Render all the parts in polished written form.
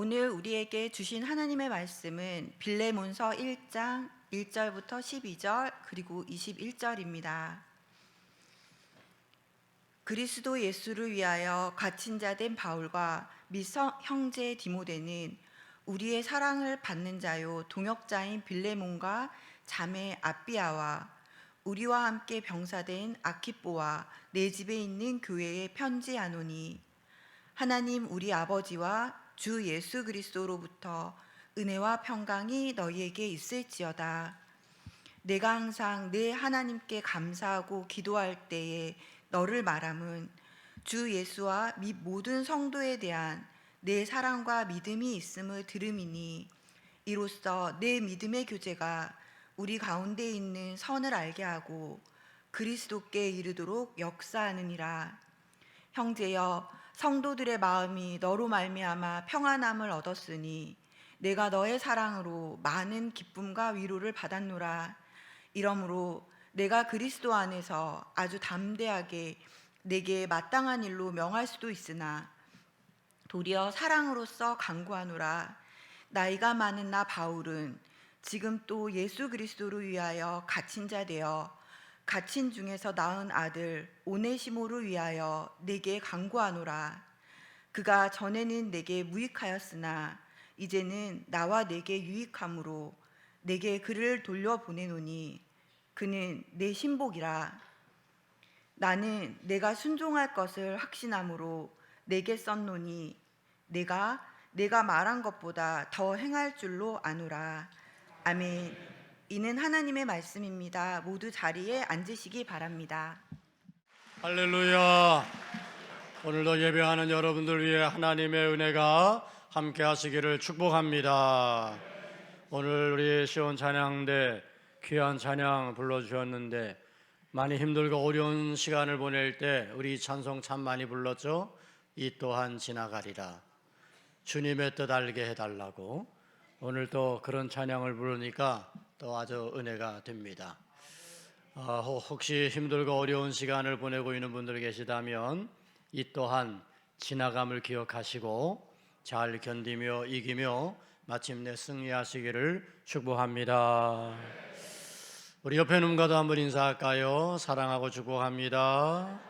오늘 우리에게 주신 하나님의 말씀은 빌레몬서 1장 1절부터 12절 그리고 21절입니다. 그리스도 예수를 위하여 갇힌 자 된 바울과 및 형제 디모데는 우리의 사랑을 받는 자요 동역자인 빌레몬과 자매 아비아와 우리와 함께 병사된 아키뽀와 내 집에 있는 교회에 편지하노니, 하나님 우리 아버지와 주 예수 그리스도로부터 은혜와 평강이 너희에게 있을지어다. 내가 항상 내 하나님께 감사하고 기도할 때에 너를 말함은 주 예수와 및 모든 성도에 대한 내 사랑과 믿음이 있음을 들음이니, 이로써 내 믿음의 교제가 우리 가운데 있는 선을 알게 하고 그리스도께 이르도록 역사하느니라. 형제여, 성도들의 마음이 너로 말미암아 평안함을 얻었으니 내가 너의 사랑으로 많은 기쁨과 위로를 받았노라. 이러므로 내가 그리스도 안에서 아주 담대하게 내게 마땅한 일로 명할 수도 있으나 도리어 사랑으로서 간구하노라. 나이가 많은 나 바울은 지금 또 예수 그리스도를 위하여 갇힌 자 되어 갇힌 중에서 낳은 아들 오네시모를 위하여 내게 간구하노라. 그가 전에는 내게 무익하였으나 이제는 나와 내게 유익함으로 내게 그를 돌려보내노니 그는 내 신복이라. 나는 내가 순종할 것을 확신함으로 내게 썼노니 내가 말한 것보다 더 행할 줄로 아노라. 아멘. 이는 하나님의 말씀입니다. 모두 자리에 앉으시기 바랍니다. 할렐루야. 오늘도 예배하는 여러분들 위해 하나님의 은혜가 함께 하시기를 축복합니다. 오늘 우리 시온 찬양대 귀한 찬양 불러주셨는데, 많이 힘들고 어려운 시간을 보낼 때 우리 찬송 참 많이 불렀죠. 이 또한 지나가리라. 주님의 뜻 알게 해달라고. 오늘 또 그런 찬양을 부르니까 또 아주 은혜가 됩니다. 혹시 힘들고 어려운 시간을 보내고 있는 분들 계시다면 이 또한 지나감을 기억하시고 잘 견디며 이기며 마침내 승리하시기를 축복합니다. 우리 옆에 누군가도 한번 인사할까요? 사랑하고 축복합니다.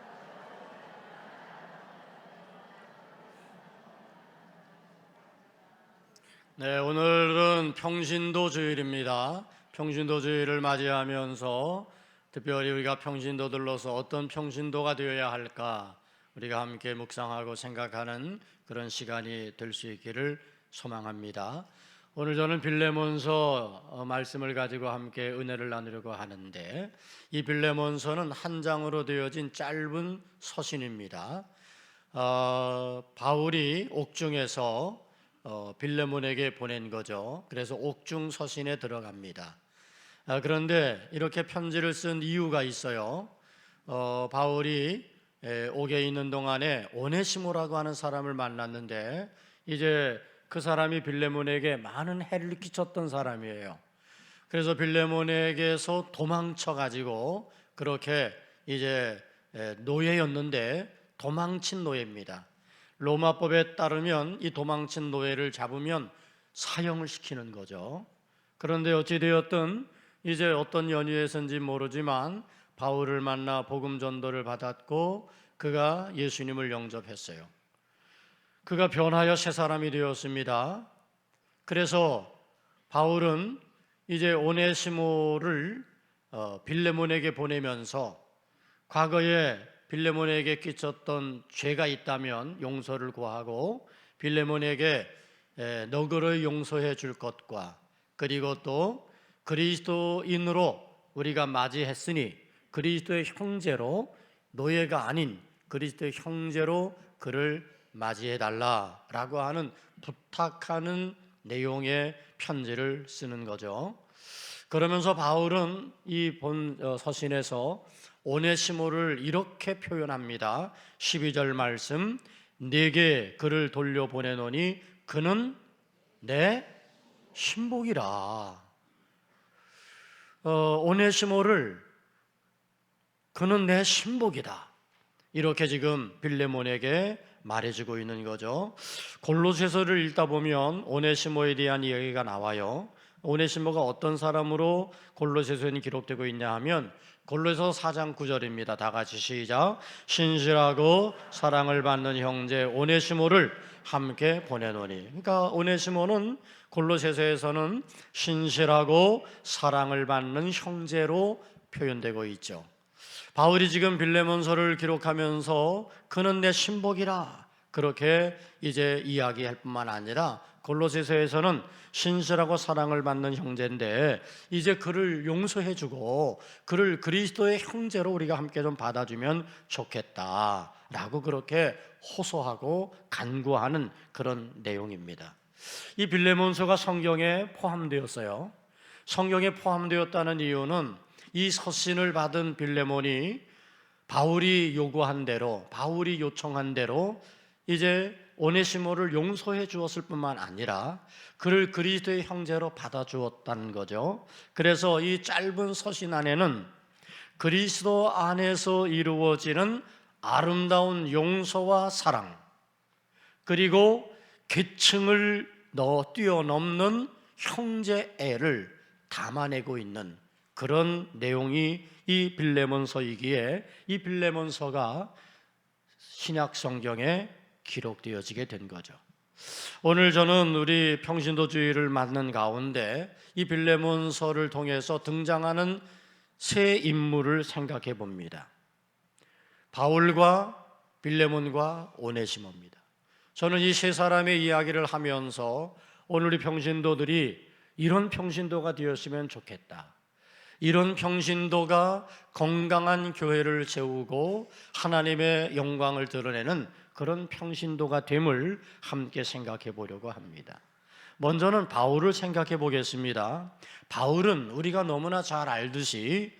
네, 오늘은 평신도 주일입니다. 평신도 주일을 맞이하면서 특별히 우리가 평신도들로서 어떤 평신도가 되어야 할까 우리가 함께 묵상하고 생각하는 그런 시간이 될 수 있기를 소망합니다. 오늘 저는 빌레몬서 말씀을 가지고 함께 은혜를 나누려고 하는데, 이 빌레몬서는 한 장으로 되어진 짧은 서신입니다. 바울이 옥중에서 빌레몬에게 보낸 거죠. 그래서 옥중 서신에 들어갑니다. 그런데 이렇게 편지를 쓴 이유가 있어요. 바울이 옥에 있는 동안에 오네시모라고 하는 사람을 만났는데, 이제 그 사람이 빌레몬에게 많은 해를 끼쳤던 사람이에요. 그래서 빌레몬에게서 도망쳐 가지고 그렇게 이제 노예였는데 도망친 노예입니다. 로마법에 따르면 이 도망친 노예를 잡으면 사형을 시키는 거죠. 그런데 어찌되었든 이제 어떤 연유에서인지 모르지만 바울을 만나 복음 전도를 받았고 그가 예수님을 영접했어요. 그가 변하여 새 사람이 되었습니다. 그래서 바울은 이제 오네시모를 빌레몬에게 보내면서 과거에 빌레몬에게 끼쳤던 죄가 있다면 용서를 구하고 빌레몬에게 너그러이 용서해 줄 것과, 그리고 또 그리스도인으로 우리가 맞이했으니 그리스도의 형제로, 노예가 아닌 그리스도의 형제로 그를 맞이해 달라라고 하는 부탁하는 내용의 편지를 쓰는 거죠. 그러면서 바울은 이 본 서신에서 오네시모를 이렇게 표현합니다. 12절 말씀, 내게 그를 돌려보내노니 그는 내 신복이라. 오네시모를 그는 내 신복이다, 이렇게 지금 빌레몬에게 말해주고 있는 거죠. 골로새서를 읽다 보면 오네시모에 대한 이야기가 나와요. 오네시모가 어떤 사람으로 골로새서에 기록되고 있냐 하면 골로새서 4장 9절입니다. 다 같이 시작. 신실하고 사랑을 받는 형제 오네시모를 함께 보내노니. 그러니까 오네시모는 골로새서에서는 신실하고 사랑을 받는 형제로 표현되고 있죠. 바울이 지금 빌레몬서를 기록하면서 그는 내 신복이라 그렇게 이제 이야기할 뿐만 아니라 골로새서에서는 신실하고 사랑을 받는 형제인데 이제 그를 용서해주고 그를 그리스도의 형제로 우리가 함께 좀 받아주면 좋겠다라고 그렇게 호소하고 간구하는 그런 내용입니다. 이 빌레몬서가 성경에 포함되었어요. 성경에 포함되었다는 이유는 이 서신을 받은 빌레몬이 바울이 요구한 대로, 바울이 요청한 대로 이제 오네시모를 용서해 주었을 뿐만 아니라 그를 그리스도의 형제로 받아주었다는 거죠. 그래서 이 짧은 서신 안에는 그리스도 안에서 이루어지는 아름다운 용서와 사랑, 그리고 계층을 뛰어넘는 형제애를 담아내고 있는 그런 내용이 이 빌레몬서이기에 이 빌레몬서가 신약 성경에 기록되어지게 된 거죠. 오늘 저는 우리 평신도주의를 맞는 가운데 이 빌레몬서를 통해서 등장하는 세 인물을 생각해 봅니다. 바울과 빌레몬과 오네시모입니다. 저는 이 세 사람의 이야기를 하면서 오늘 우리 평신도들이 이런 평신도가 되었으면 좋겠다. 이런 평신도가 건강한 교회를 세우고 하나님의 영광을 드러내는 그런 평신도가 됨을 함께 생각해 보려고 합니다. 먼저는 바울을 생각해 보겠습니다. 바울은 우리가 너무나 잘 알듯이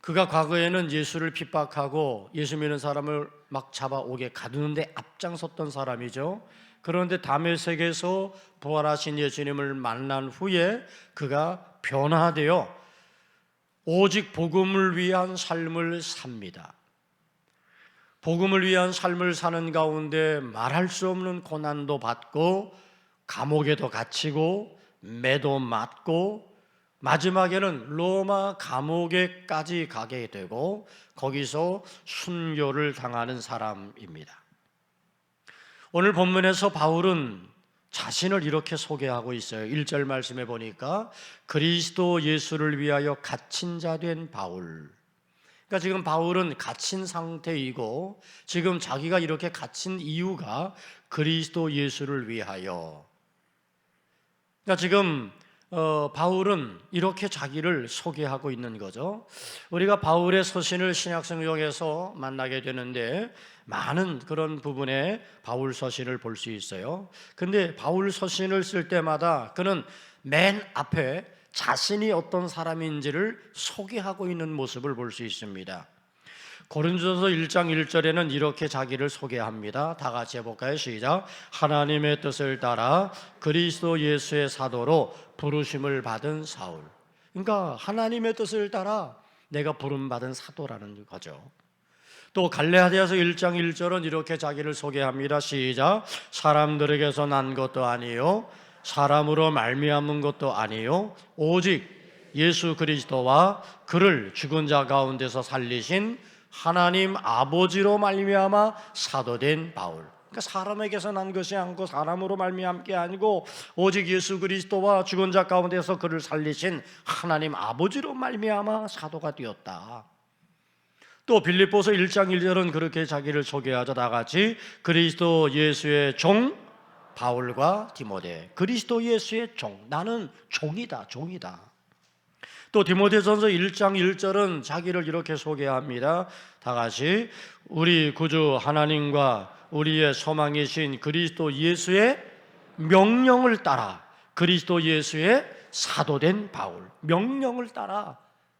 그가 과거에는 예수를 핍박하고 예수 믿는 사람을 막 잡아오게 가두는데 앞장섰던 사람이죠. 그런데 다메섹에서 부활하신 예수님을 만난 후에 그가 변화되어 오직 복음을 위한 삶을 삽니다. 복음을 위한 삶을 사는 가운데 말할 수 없는 고난도 받고 감옥에도 갇히고 매도 맞고 마지막에는 로마 감옥에까지 가게 되고 거기서 순교를 당하는 사람입니다. 오늘 본문에서 바울은 자신을 이렇게 소개하고 있어요. 1절 말씀에 보니까 그리스도 예수를 위하여 갇힌 자 된 바울. 그러니까 지금 바울은 갇힌 상태이고 지금 자기가 이렇게 갇힌 이유가 그리스도 예수를 위하여. 그러니까 지금 바울은 이렇게 자기를 소개하고 있는 거죠. 우리가 바울의 서신을 신약성경에서 만나게 되는데 많은 그런 부분에 바울 서신을 볼 수 있어요. 근데 바울 서신을 쓸 때마다 그는 맨 앞에 자신이 어떤 사람인지를 소개하고 있는 모습을 볼 수 있습니다. 고린도전서 1장 1절에는 이렇게 자기를 소개합니다. 다 같이 해볼까요? 시작. 하나님의 뜻을 따라 그리스도 예수의 사도로 부르심을 받은 사울. 그러니까 하나님의 뜻을 따라 내가 부름받은 사도라는 거죠. 또 갈라디아서 1장 1절은 이렇게 자기를 소개합니다. 시작. 사람들에게서 난 것도 아니요 사람으로 말미암은 것도 아니요 오직 예수 그리스도와 그를 죽은 자 가운데서 살리신 하나님 아버지로 말미암아 사도된 바울. 그러니까 사람에게서 난 것이 아니고 사람으로 말미암은 게 아니고 오직 예수 그리스도와 죽은 자 가운데서 그를 살리신 하나님 아버지로 말미암아 사도가 되었다. 또 빌립보서 1장 1절은 그렇게 자기를 소개하자. 다 같이 그리스도 예수의 종 바울과 디모데. 그리스도 예수의 종. 나는 종이다. 또 디모데전서 1장 1절은 자기를 이렇게 소개합니다. 다 같이 우리 구주 하나님과 우리의 소망이신 그리스도 예수의 명령을 따라 그리스도 예수의 사도된 바울. 명령을 따라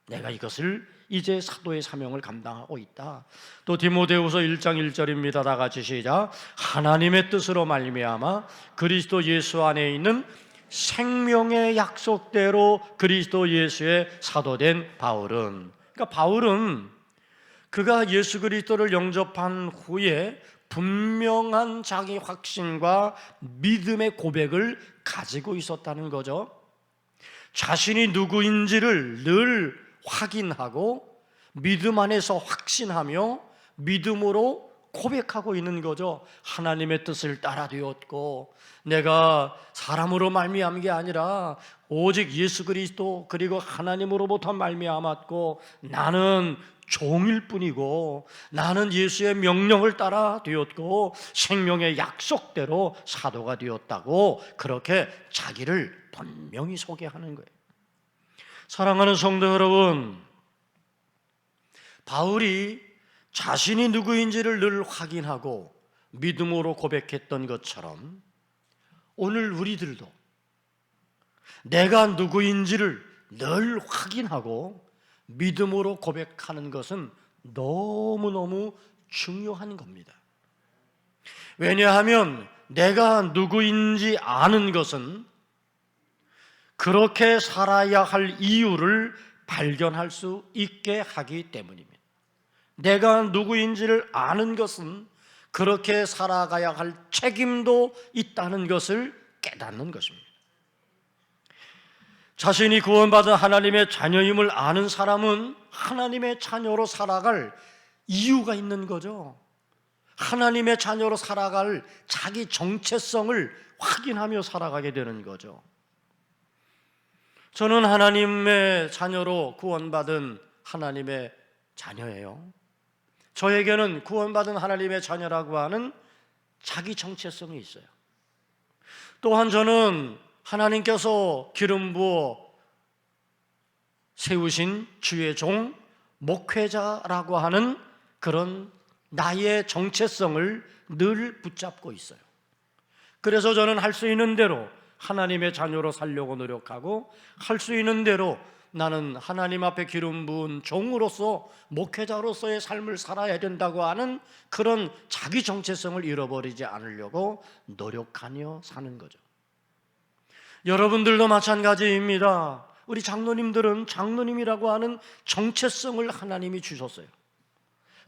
내가 이것을 이제 사도의 사명을 감당하고 있다. 또 디모데후서 1장 1절입니다. 다 같이 시작. 하나님의 뜻으로 말미암아 그리스도 예수 안에 있는 생명의 약속대로 그리스도 예수의 사도된 바울은, 그러니까 바울은 그가 예수 그리스도를 영접한 후에 분명한 자기 확신과 믿음의 고백을 가지고 있었다는 거죠. 자신이 누구인지를 늘 확인하고 믿음 안에서 확신하며 믿음으로 고백하고 있는 거죠. 하나님의 뜻을 따라 되었고 내가 사람으로 말미암은 게 아니라 오직 예수 그리스도 그리고 하나님으로부터 말미암았고 나는 종일 뿐이고 나는 예수의 명령을 따라 되었고 생명의 약속대로 사도가 되었다고 그렇게 자기를 분명히 소개하는 거예요. 사랑하는 성도 여러분, 바울이 자신이 누구인지를 늘 확인하고 믿음으로 고백했던 것처럼 오늘 우리들도 내가 누구인지를 늘 확인하고 믿음으로 고백하는 것은 너무너무 중요한 겁니다. 왜냐하면 내가 누구인지 아는 것은 그렇게 살아야 할 이유를 발견할 수 있게 하기 때문입니다. 내가 누구인지를 아는 것은 그렇게 살아가야 할 책임도 있다는 것을 깨닫는 것입니다. 자신이 구원받은 하나님의 자녀임을 아는 사람은 하나님의 자녀로 살아갈 이유가 있는 거죠. 하나님의 자녀로 살아갈 자기 정체성을 확인하며 살아가게 되는 거죠. 저는 하나님의 자녀로 구원받은 하나님의 자녀예요. 저에게는 구원받은 하나님의 자녀라고 하는 자기 정체성이 있어요. 또한 저는 하나님께서 기름 부어 세우신 주의 종, 목회자라고 하는 그런 나의 정체성을 늘 붙잡고 있어요. 그래서 저는 할 수 있는 대로 하나님의 자녀로 살려고 노력하고 할 수 있는 대로 나는 하나님 앞에 기름 부은 종으로서 목회자로서의 삶을 살아야 된다고 하는 그런 자기 정체성을 잃어버리지 않으려고 노력하며 사는 거죠. 여러분들도 마찬가지입니다. 우리 장로님들은 장로님이라고 하는 정체성을 하나님이 주셨어요.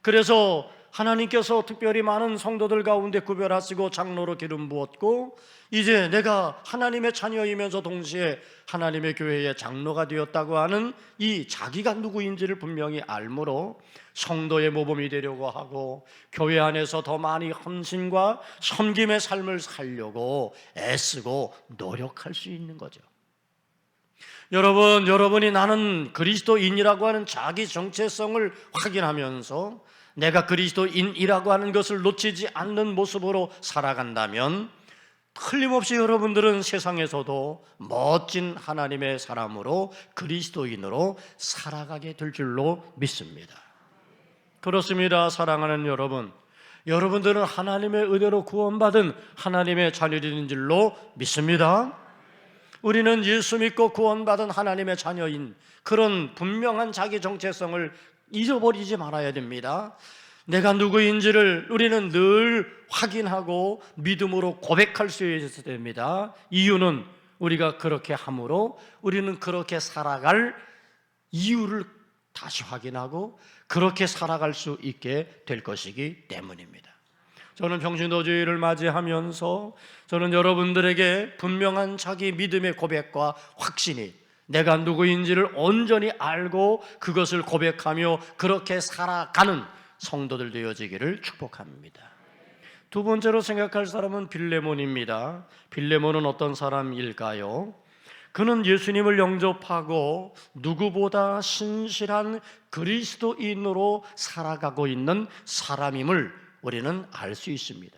그래서 하나님께서 특별히 많은 성도들 가운데 구별하시고 장로로 기름 부었고 이제 내가 하나님의 자녀이면서 동시에 하나님의 교회의 장로가 되었다고 하는 이 자기가 누구인지를 분명히 알므로 성도의 모범이 되려고 하고 교회 안에서 더 많이 헌신과 섬김의 삶을 살려고 애쓰고 노력할 수 있는 거죠. 여러분이 나는 그리스도인이라고 하는 자기 정체성을 확인하면서 내가 그리스도인이라고 하는 것을 놓치지 않는 모습으로 살아간다면 틀림없이 여러분들은 세상에서도 멋진 하나님의 사람으로 그리스도인으로 살아가게 될 줄로 믿습니다. 그렇습니다. 사랑하는 여러분, 여러분들은 하나님의 은혜로 구원받은 하나님의 자녀인 줄로 믿습니다. 우리는 예수 믿고 구원받은 하나님의 자녀인 그런 분명한 자기 정체성을 잊어버리지 말아야 됩니다. 내가 누구인지를 우리는 늘 확인하고 믿음으로 고백할 수 있어야 됩니다. 이유는 우리가 그렇게 함으로 우리는 그렇게 살아갈 이유를 다시 확인하고 그렇게 살아갈 수 있게 될 것이기 때문입니다. 저는 평신도주의를 맞이하면서 저는 여러분들에게 분명한 자기 믿음의 고백과 확신이 내가 누구인지를 온전히 알고 그것을 고백하며 그렇게 살아가는 성도들 되어지기를 축복합니다. 두 번째로 생각할 사람은 빌레몬입니다. 빌레몬은 어떤 사람일까요? 그는 예수님을 영접하고 누구보다 신실한 그리스도인으로 살아가고 있는 사람임을 우리는 알 수 있습니다.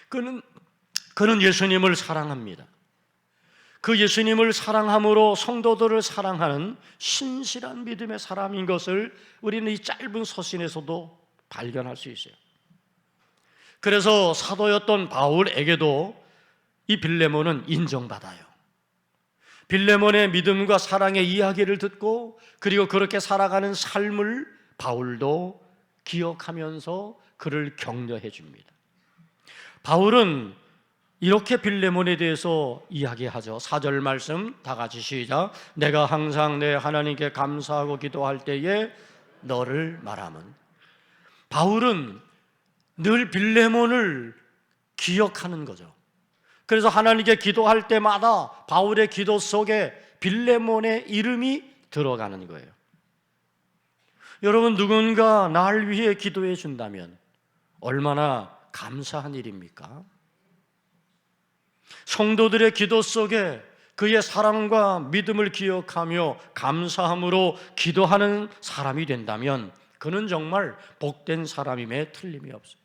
그는 예수님을 사랑합니다. 그 예수님을 사랑함으로 성도들을 사랑하는 신실한 믿음의 사람인 것을 우리는 이 짧은 서신에서도 발견할 수 있어요. 그래서 사도였던 바울에게도 이 빌레몬은 인정받아요. 빌레몬의 믿음과 사랑의 이야기를 듣고 그리고 그렇게 살아가는 삶을 바울도 기억하면서 그를 격려해 줍니다. 바울은 이렇게 빌레몬에 대해서 이야기하죠. 4절 말씀 다 같이 시작. 내가 항상 내 하나님께 감사하고 기도할 때에 너를 말함은. 바울은 늘 빌레몬을 기억하는 거죠. 그래서 하나님께 기도할 때마다 바울의 기도 속에 빌레몬의 이름이 들어가는 거예요. 여러분, 누군가 날 위해 기도해 준다면 얼마나 감사한 일입니까? 성도들의 기도 속에 그의 사랑과 믿음을 기억하며 감사함으로 기도하는 사람이 된다면 그는 정말 복된 사람임에 틀림이 없어요.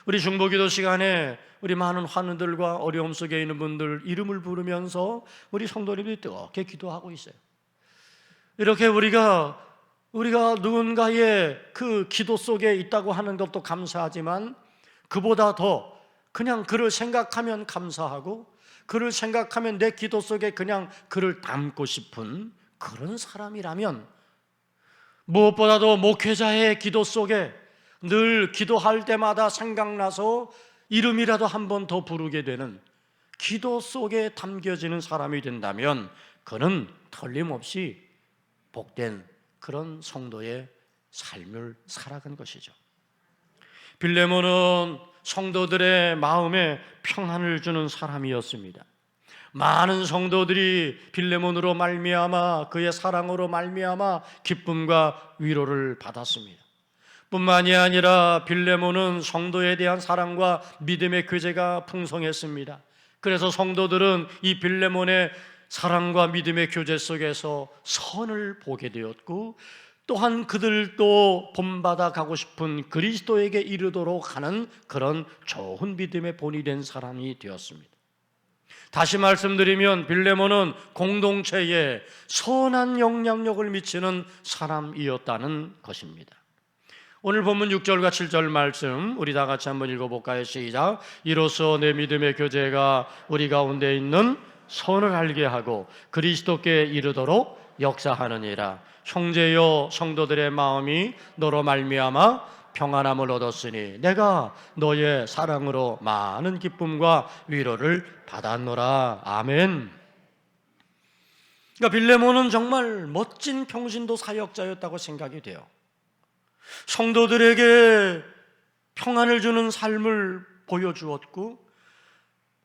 우리 중보기도 시간에 우리 많은 환우들과 어려움 속에 있는 분들 이름을 부르면서 우리 성도님들이 뜨겁게 기도하고 있어요. 이렇게 우리가 누군가의 그 기도 속에 있다고 하는 것도 감사하지만 그보다 더 그냥 그를 생각하면 감사하고 그를 생각하면 내 기도 속에 그냥 그를 담고 싶은 그런 사람이라면 무엇보다도 목회자의 기도 속에 늘 기도할 때마다 생각나서 이름이라도 한 번 더 부르게 되는 기도 속에 담겨지는 사람이 된다면 그는 틀림없이 복된 그런 성도의 삶을 살아간 것이죠. 빌레몬은 성도들의 마음에 평안을 주는 사람이었습니다. 많은 성도들이 빌레몬으로 말미암아 그의 사랑으로 말미암아 기쁨과 위로를 받았습니다. 뿐만이 아니라 빌레몬은 성도에 대한 사랑과 믿음의 교제가 풍성했습니다. 그래서 성도들은 이 빌레몬의 사랑과 믿음의 교제 속에서 선을 보게 되었고 또한 그들도 본받아 가고 싶은 그리스도에게 이르도록 하는 그런 좋은 믿음의 본이 된 사람이 되었습니다. 다시 말씀드리면 빌레몬은 공동체에 선한 영향력을 미치는 사람이었다는 것입니다. 오늘 본문 6절과 7절 말씀 우리 다 같이 한번 읽어볼까요? 시작. 이로써 내 믿음의 교제가 우리 가운데 있는 선을 알게 하고 그리스도께 이르도록 역사하느니라. 형제여 성도들의 마음이 너로 말미암아 평안함을 얻었으니 내가 너의 사랑으로 많은 기쁨과 위로를 받았노라. 아멘. 그러니까 빌레몬은 정말 멋진 평신도 사역자였다고 생각이 돼요. 성도들에게 평안을 주는 삶을 보여주었고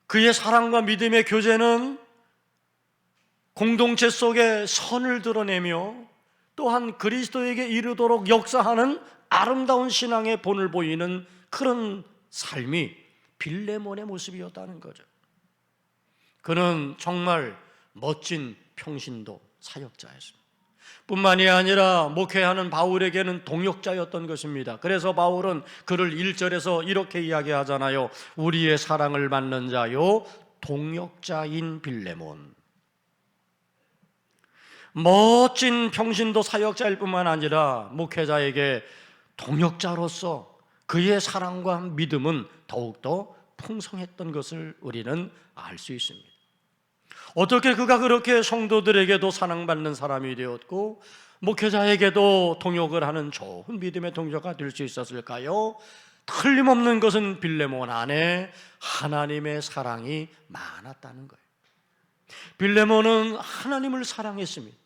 그의 사랑과 믿음의 교제는 공동체 속에 선을 드러내며 또한 그리스도에게 이르도록 역사하는 아름다운 신앙의 본을 보이는 그런 삶이 빌레몬의 모습이었다는 거죠. 그는 정말 멋진 평신도 사역자였습니다. 뿐만이 아니라 목회하는 바울에게는 동역자였던 것입니다. 그래서 바울은 그를 1절에서 이렇게 이야기하잖아요. 우리의 사랑을 받는 자요 동역자인 빌레몬. 멋진 평신도 사역자일 뿐만 아니라 목회자에게 동역자로서 그의 사랑과 믿음은 더욱더 풍성했던 것을 우리는 알 수 있습니다. 어떻게 그가 그렇게 성도들에게도 사랑받는 사람이 되었고 목회자에게도 동역을 하는 좋은 믿음의 동료가 될 수 있었을까요? 틀림없는 것은 빌레몬 안에 하나님의 사랑이 많았다는 거예요. 빌레몬은 하나님을 사랑했습니다.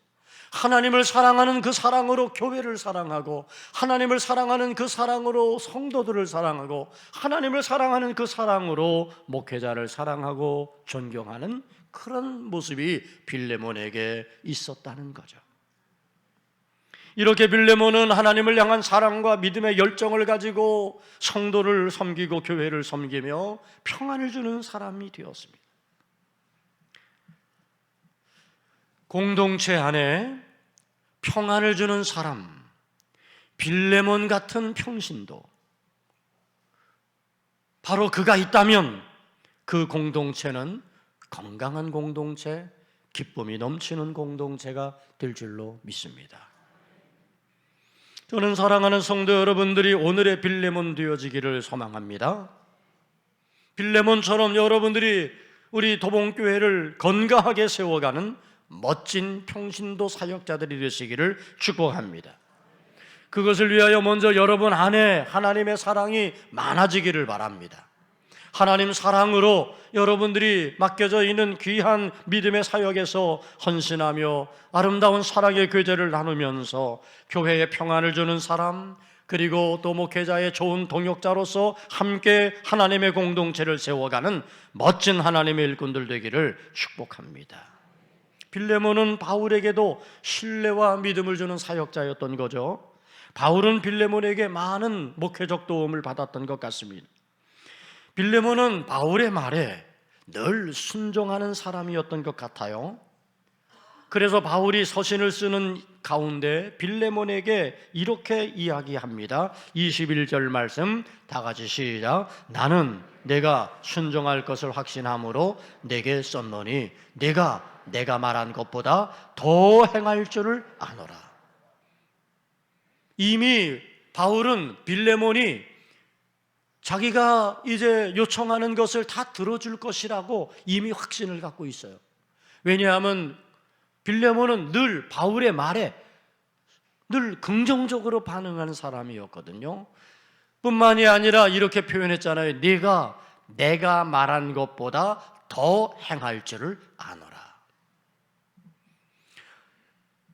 하나님을 사랑하는 그 사랑으로 교회를 사랑하고 하나님을 사랑하는 그 사랑으로 성도들을 사랑하고 하나님을 사랑하는 그 사랑으로 목회자를 사랑하고 존경하는 그런 모습이 빌레몬에게 있었다는 거죠. 이렇게 빌레몬은 하나님을 향한 사랑과 믿음의 열정을 가지고 성도를 섬기고 교회를 섬기며 평안을 주는 사람이 되었습니다. 공동체 안에 평안을 주는 사람, 빌레몬 같은 평신도, 바로 그가 있다면 그 공동체는 건강한 공동체, 기쁨이 넘치는 공동체가 될 줄로 믿습니다. 저는 사랑하는 성도 여러분들이 오늘의 빌레몬 되어지기를 소망합니다. 빌레몬처럼 여러분들이 우리 도봉교회를 건강하게 세워가는 멋진 평신도 사역자들이 되시기를 축복합니다. 그것을 위하여 먼저 여러분 안에 하나님의 사랑이 많아지기를 바랍니다. 하나님 사랑으로 여러분들이 맡겨져 있는 귀한 믿음의 사역에서 헌신하며 아름다운 사랑의 교제를 나누면서 교회에 평안을 주는 사람, 그리고 또 목회자의 좋은 동역자로서 함께 하나님의 공동체를 세워가는 멋진 하나님의 일꾼들 되기를 축복합니다. 빌레몬은 바울에게도 신뢰와 믿음을 주는 사역자였던 거죠. 바울은 빌레몬에게 많은 목회적 도움을 받았던 것 같습니다. 빌레몬은 바울의 말에 늘 순종하는 사람이었던 것 같아요. 그래서 바울이 서신을 쓰는 가운데 빌레몬에게 이렇게 이야기합니다. 21절 말씀 다 같이 시작. 나는 내가 순종할 것을 확신함으로 내게 썼노니 내가 말한 것보다 더 행할 줄을 아노라. 이미 바울은 빌레몬이 자기가 이제 요청하는 것을 다 들어줄 것이라고 이미 확신을 갖고 있어요. 왜냐하면 빌레몬은 늘 바울의 말에 늘 긍정적으로 반응하는 사람이었거든요. 뿐만이 아니라 이렇게 표현했잖아요. 내가 말한 것보다 더 행할 줄을 아노라.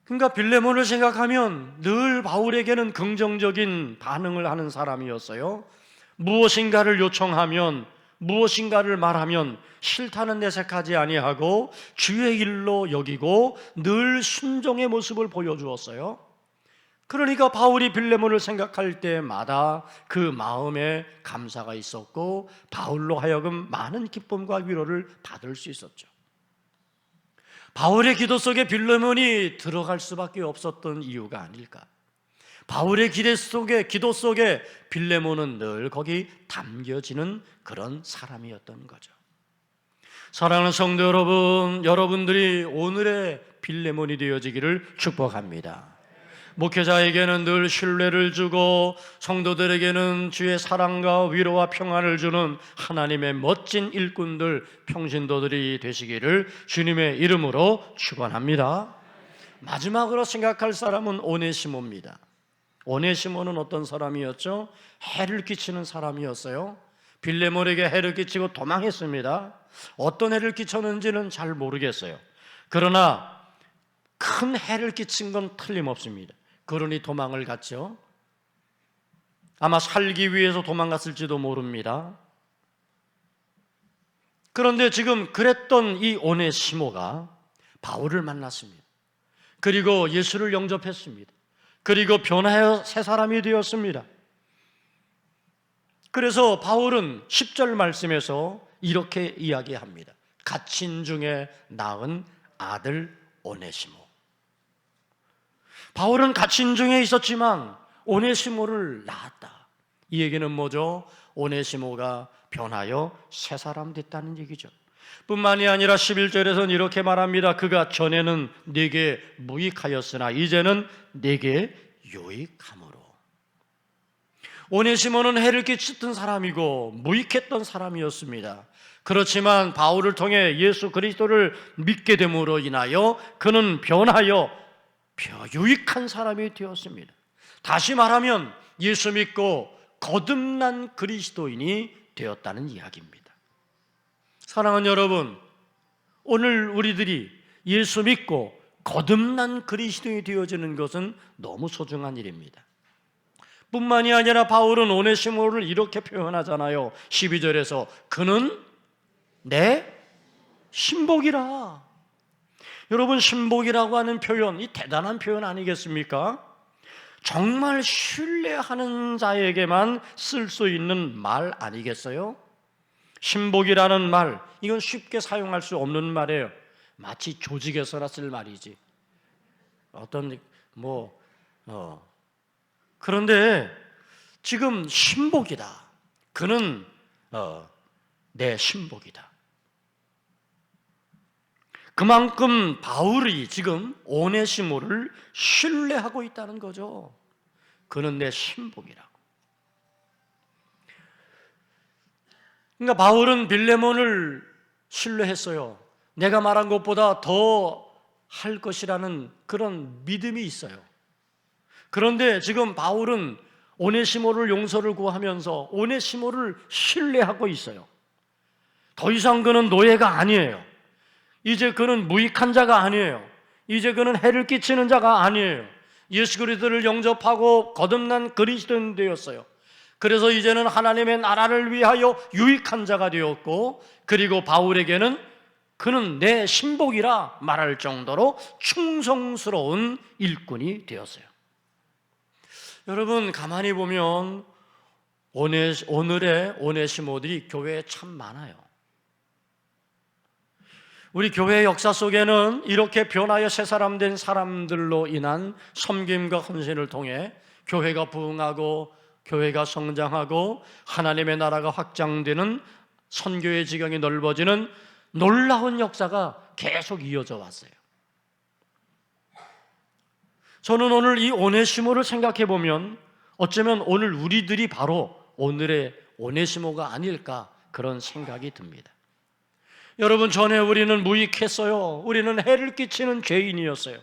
그러니까 빌레몬을 생각하면 늘 바울에게는 긍정적인 반응을 하는 사람이었어요. 무엇인가를 요청하면, 무엇인가를 말하면 싫다는 내색하지 아니하고 주의 일로 여기고 늘 순종의 모습을 보여주었어요. 그러니까 바울이 빌레몬을 생각할 때마다 그 마음에 감사가 있었고 바울로 하여금 많은 기쁨과 위로를 받을 수 있었죠. 바울의 기도 속에 빌레몬이 들어갈 수밖에 없었던 이유가 아닐까. 바울의 기도 속에 빌레몬은 늘 거기 담겨지는 그런 사람이었던 거죠. 사랑하는 성도 여러분, 여러분들이 오늘의 빌레몬이 되어지기를 축복합니다. 목회자에게는 늘 신뢰를 주고 성도들에게는 주의 사랑과 위로와 평안을 주는 하나님의 멋진 일꾼들, 평신도들이 되시기를 주님의 이름으로 축원합니다. 마지막으로 생각할 사람은 오네시모입니다. 오네시모는 어떤 사람이었죠? 해를 끼치는 사람이었어요. 빌레몬에게 해를 끼치고 도망했습니다. 어떤 해를 끼쳤는지는 잘 모르겠어요. 그러나 큰 해를 끼친 건 틀림없습니다. 그러니 도망을 갔죠. 아마 살기 위해서 도망갔을지도 모릅니다. 그런데 지금 그랬던 이 오네시모가 바울을 만났습니다. 그리고 예수를 영접했습니다. 그리고 변하여 새 사람이 되었습니다. 그래서 바울은 10절 말씀에서 이렇게 이야기합니다. 갇힌 중에 낳은 아들 오네시모. 바울은 갇힌 중에 있었지만 오네시모를 낳았다. 이 얘기는 뭐죠? 오네시모가 변하여 새 사람 됐다는 얘기죠. 뿐만이 아니라 11절에서는 이렇게 말합니다. 그가 전에는 내게 무익하였으나 이제는 내게 유익함으로. 오네시모는 해를 끼쳤던 사람이고 무익했던 사람이었습니다. 그렇지만 바울을 통해 예수 그리스도를 믿게 됨으로 인하여 그는 변하여 유익한 사람이 되었습니다. 다시 말하면 예수 믿고 거듭난 그리스도인이 되었다는 이야기입니다. 사랑하는 여러분, 오늘 우리들이 예수 믿고 거듭난 그리스도인이 되어지는 것은 너무 소중한 일입니다. 뿐만이 아니라 바울은 오네시모를 이렇게 표현하잖아요. 12절에서 그는 내 신복이라. 여러분, 신복이라고 하는 표현, 이 대단한 표현 아니겠습니까? 정말 신뢰하는 자에게만 쓸 수 있는 말 아니겠어요? 신복이라는 말, 이건 쉽게 사용할 수 없는 말이에요. 마치 조직에서나 쓸 말이지. 그런데 지금 신복이다. 그는 내 신복이다. 그만큼 바울이 지금 오네시모를 신뢰하고 있다는 거죠. 그는 내 신복이라고. 그러니까 바울은 빌레몬을 신뢰했어요. 내가 말한 것보다 더 할 것이라는 그런 믿음이 있어요. 그런데 지금 바울은 오네시모를 용서를 구하면서 오네시모를 신뢰하고 있어요. 더 이상 그는 노예가 아니에요. 이제 그는 무익한 자가 아니에요. 이제 그는 해를 끼치는 자가 아니에요. 예수 그리스도를 영접하고 거듭난 그리스도인 되었어요. 그래서 이제는 하나님의 나라를 위하여 유익한 자가 되었고, 그리고 바울에게는 그는 내 신복이라 말할 정도로 충성스러운 일꾼이 되었어요. 여러분, 가만히 보면 오늘의 오네시모들이 교회에 참 많아요. 우리 교회의 역사 속에는 이렇게 변하여 새 사람 된 사람들로 인한 섬김과 헌신을 통해 교회가 부흥하고 교회가 성장하고 하나님의 나라가 확장되는, 선교의 지경이 넓어지는 놀라운 역사가 계속 이어져 왔어요. 저는 오늘 이 오네시모를 생각해 보면 어쩌면 오늘 우리들이 바로 오늘의 오네시모가 아닐까, 그런 생각이 듭니다. 여러분, 전에 우리는 무익했어요. 우리는 해를 끼치는 죄인이었어요.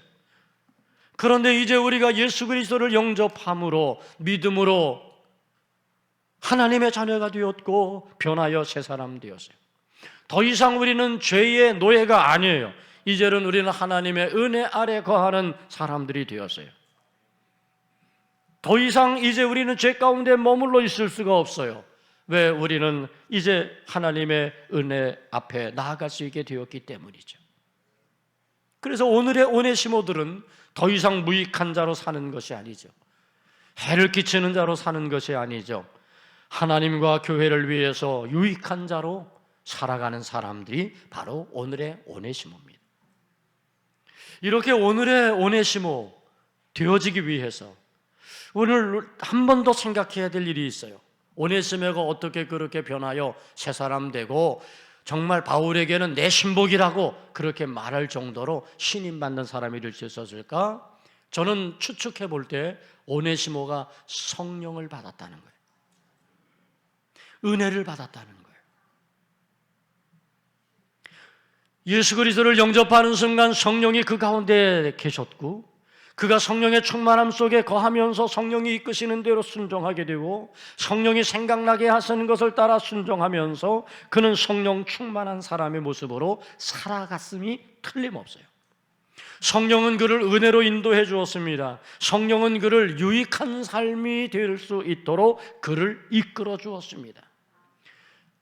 그런데 이제 우리가 예수 그리스도를 영접함으로, 믿음으로 하나님의 자녀가 되었고 변하여 새 사람 되었어요. 더 이상 우리는 죄의 노예가 아니에요. 이제는 우리는 하나님의 은혜 아래 거하는 사람들이 되었어요. 더 이상 이제 우리는 죄 가운데 머물러 있을 수가 없어요. 왜? 우리는 이제 하나님의 은혜 앞에 나아갈 수 있게 되었기 때문이죠. 그래서 오늘의 오네시모들은 더 이상 무익한 자로 사는 것이 아니죠. 해를 끼치는 자로 사는 것이 아니죠. 하나님과 교회를 위해서 유익한 자로 살아가는 사람들이 바로 오늘의 오네시모입니다. 이렇게 오늘의 오네시모 되어지기 위해서 오늘 한 번 더 생각해야 될 일이 있어요. 오네시모가 어떻게 그렇게 변하여 새 사람 되고 정말 바울에게는 내 신복이라고 그렇게 말할 정도로 신임받는 사람이 될 수 있었을까? 저는 추측해 볼 때 오네시모가 성령을 받았다는 거예요. 은혜를 받았다는 거예요. 예수 그리스도를 영접하는 순간 성령이 그 가운데 계셨고, 그가 성령의 충만함 속에 거하면서 성령이 이끄시는 대로 순종하게 되고, 성령이 생각나게 하시는 것을 따라 순종하면서 그는 성령 충만한 사람의 모습으로 살아갔음이 틀림없어요. 성령은 그를 은혜로 인도해 주었습니다. 성령은 그를 유익한 삶이 될 수 있도록 그를 이끌어 주었습니다.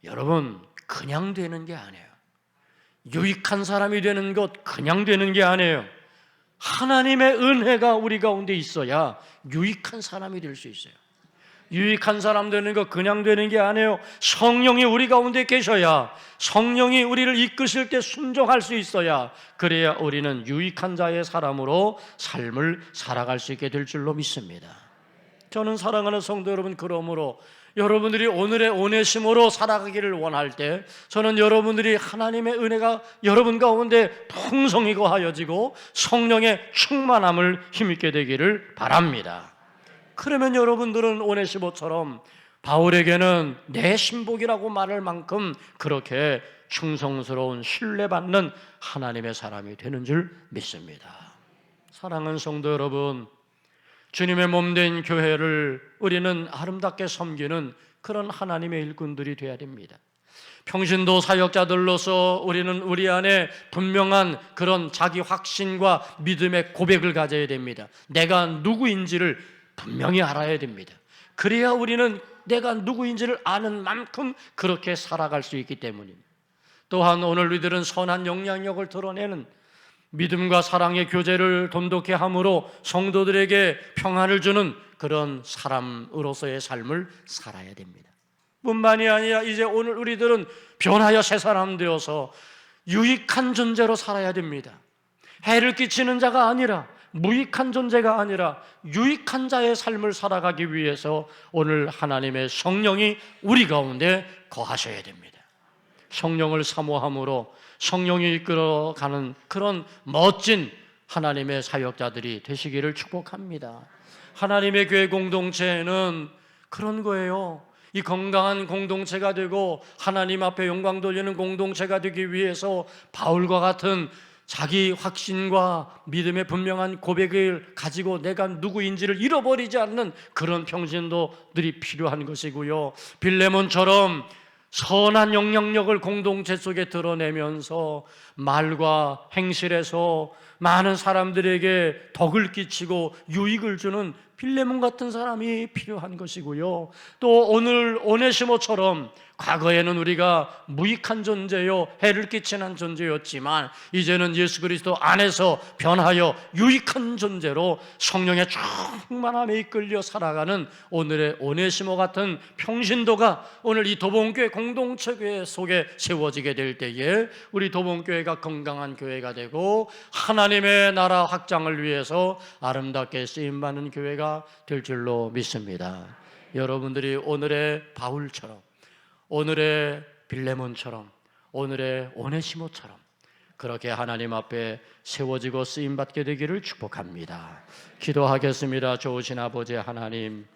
여러분, 그냥 되는 게 아니에요. 유익한 사람이 되는 것 그냥 되는 게 아니에요. 하나님의 은혜가 우리 가운데 있어야 유익한 사람이 될 수 있어요. 유익한 사람 되는 거 그냥 되는 게 아니에요. 성령이 우리 가운데 계셔야, 성령이 우리를 이끄실 때 순종할 수 있어야, 그래야 우리는 유익한 자의 사람으로 삶을 살아갈 수 있게 될 줄로 믿습니다. 저는 사랑하는 성도 여러분, 그러므로 여러분들이 오늘의 오네시모로 살아가기를 원할 때 저는 여러분들이 하나님의 은혜가 여러분 가운데 풍성히 거하여지고 성령의 충만함을 힘있게 되기를 바랍니다. 그러면 여러분들은 오네시모처럼 바울에게는 내 신복이라고 말할 만큼 그렇게 충성스러운 신뢰받는 하나님의 사람이 되는 줄 믿습니다. 사랑하는 성도 여러분, 주님의 몸된 교회를 우리는 아름답게 섬기는 그런 하나님의 일꾼들이 되어야 됩니다. 평신도 사역자들로서 우리는 우리 안에 분명한 그런 자기 확신과 믿음의 고백을 가져야 됩니다. 내가 누구인지를 분명히 알아야 됩니다. 그래야 우리는 내가 누구인지를 아는 만큼 그렇게 살아갈 수 있기 때문입니다. 또한 오늘 우리들은 선한 영향력을 드러내는 믿음과 사랑의 교제를 돈독히 함으로 성도들에게 평안을 주는 그런 사람으로서의 삶을 살아야 됩니다. 뿐만이 아니라 이제 오늘 우리들은 변하여 새 사람 되어서 유익한 존재로 살아야 됩니다. 해를 끼치는 자가 아니라, 무익한 존재가 아니라 유익한 자의 삶을 살아가기 위해서 오늘 하나님의 성령이 우리 가운데 거하셔야 됩니다. 성령을 사모함으로 성령이 이끌어가는 그런 멋진 하나님의 사역자들이 되시기를 축복합니다. 하나님의 교회 공동체는 그런 거예요. 이 건강한 공동체가 되고 하나님 앞에 영광 돌리는 공동체가 되기 위해서 바울과 같은 자기 확신과 믿음의 분명한 고백을 가지고 내가 누구인지를 잃어버리지 않는 그런 평신도들이 필요한 것이고요. 빌레몬처럼 선한 영향력을 공동체 속에 드러내면서 말과 행실에서 많은 사람들에게 덕을 끼치고 유익을 주는 빌레몬 같은 사람이 필요한 것이고요. 또 오늘 오네시모처럼 과거에는 우리가 무익한 존재요, 해를 끼치는 존재였지만 이제는 예수 그리스도 안에서 변하여 유익한 존재로 성령의 충만함에 이끌려 살아가는 오늘의 오네시모 같은 평신도가 오늘 이 도봉교회 공동체 속에 세워지게 될 때에 우리 도봉교회가 건강한 교회가 되고 하나님의 나라 확장을 위해서 아름답게 쓰임받는 교회가 될 줄로 믿습니다. 여러분들이 오늘의 바울처럼, 오늘의 빌레몬처럼, 오늘의 오네시모처럼 그렇게 하나님 앞에 세워지고 쓰임받게 되기를 축복합니다. 기도하겠습니다. 좋으신 아버지 하나님,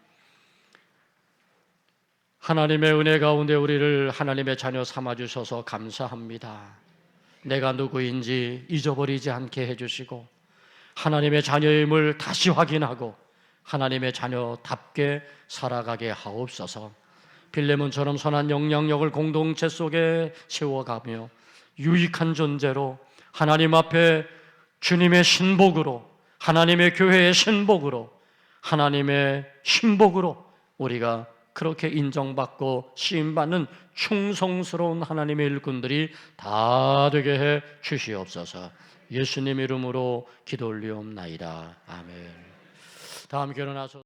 하나님의 은혜 가운데 우리를 하나님의 자녀 삼아주셔서 감사합니다. 내가 누구인지 잊어버리지 않게 해주시고 하나님의 자녀임을 다시 확인하고 하나님의 자녀답게 살아가게 하옵소서. 빌레몬처럼 선한 영향력을 공동체 속에 세워가며 유익한 존재로 하나님 앞에 주님의 신복으로, 하나님의 교회의 신복으로, 하나님의 신복으로 우리가 그렇게 인정받고 쓰임받는 충성스러운 하나님의 일꾼들이 다 되게 해 주시옵소서. 예수님 이름으로 기도 올리옵나이다. 아멘. 다음 결혼하셔